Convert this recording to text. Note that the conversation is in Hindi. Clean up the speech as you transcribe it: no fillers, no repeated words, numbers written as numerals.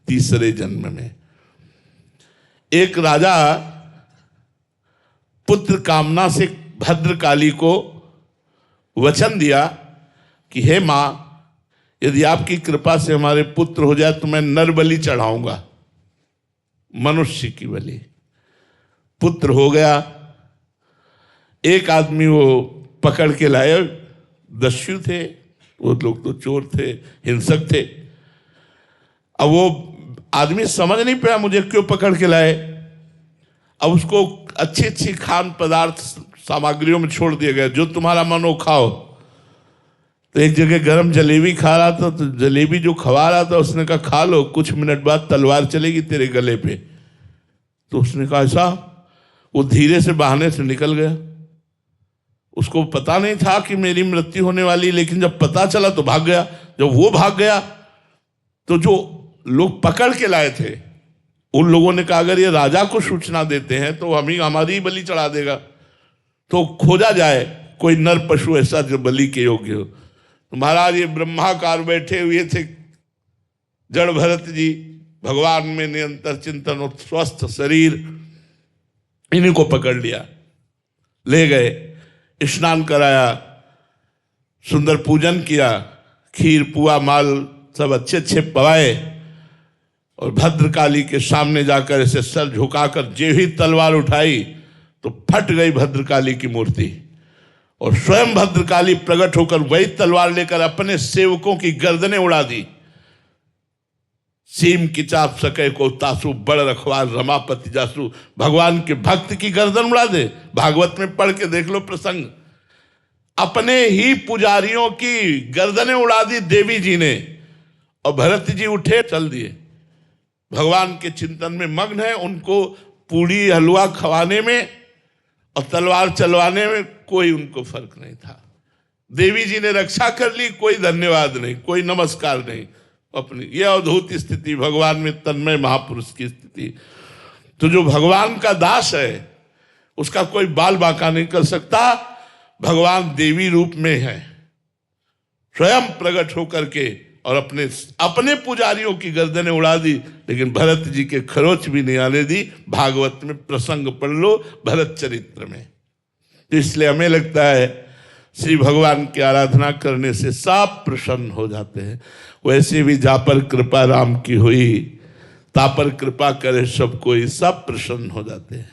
तीसरे जन्म में। एक राजा पुत्र कामना से भद्रकाली को वचन दिया कि हे मां, यदि आपकी कृपा से हमारे पुत्र हो जाए तो मैं नर बलि चढ़ाऊंगा, मनुष्य की बलि। पुत्र हो गया। एक आदमी वो पकड़ के लाए, दस्यु थे वो लोग, तो चोर थे, हिंसक थे। अब वो आदमी समझ नहीं पाया मुझे क्यों पकड़ के लाए। अब उसको अच्छी अच्छी खान पदार्थ सामग्रियों में छोड़ दिया गया, जो तुम्हारा मन हो खाओ। तो एक जगह गरम जलेबी खा रहा था, तो जलेबी जो खवा रहा था उसने कहा खा लो, कुछ मिनट बाद तलवार चलेगी तेरे गले पे। तो उसने कहा ऐसा? वो धीरे से बहाने से निकल गया। उसको पता नहीं था कि मेरी मृत्यु होने वाली, लेकिन जब पता चला तो भाग गया। जब वो भाग गया तो जो लोग पकड़ के लाए थे उन लोगों ने कहा अगर ये राजा को सूचना देते हैं तो हमारी बलि चढ़ा देगा, तो खोजा जाए कोई नर पशु ऐसा जो बलि के योग्य हो। तो महाराज ये ब्रह्माकार बैठे हुए थे जड़ भरत जी, भगवान में निरंतर चिंतन और स्वस्थ शरीर, इन्हीं को पकड़ लिया, ले गए, स्नान कराया, सुंदर पूजन किया, खीर पुआ माल सब अच्छे अच्छे पवाए, और भद्रकाली के सामने जाकर ऐसे सर झुकाकर जे ही तलवार उठाई तो फट गई भद्रकाली की मूर्ति, और स्वयं भद्रकाली प्रकट होकर वही तलवार लेकर अपने सेवकों की गर्दनें उड़ा दी। सीम की चाप सके को तासु, बड़ रखवार रमापति जासु। भगवान के भक्त की गर्दन उड़ा दे। भागवत में पढ़ के देख लो प्रसंग। अपने ही पुजारियों की गर्दनें उड़ा दी देवी जी ने, और भरत जी उठे चल दिए। भगवान के चिंतन में मग्न है, उनको पूड़ी हलवा खवाने में और तलवार चलवाने में कोई उनको फर्क नहीं था। देवी जी ने रक्षा कर ली, कोई धन्यवाद नहीं, कोई नमस्कार नहीं। अपनी यह अद्भुत स्थिति, भगवान में तन्मय महापुरुष की स्थिति। तो जो भगवान का दास है उसका कोई बाल बांका नहीं कर सकता। भगवान देवी रूप में है, स्वयं प्रकट होकर के, और अपने पुजारियों की गर्दनें उड़ा दी, लेकिन भरत जी के खरोच भी नहीं आने दी। भागवत में प्रसंग पढ़ लो, भरत चरित्र में। तो इसलिए हमें लगता है श्री भगवान की आराधना करने से सब प्रसन्न हो जाते हैं। वैसे भी जा पर कृपा राम की हुई, ता पर कृपा करे सब कोई, सब प्रसन्न हो जाते हैं।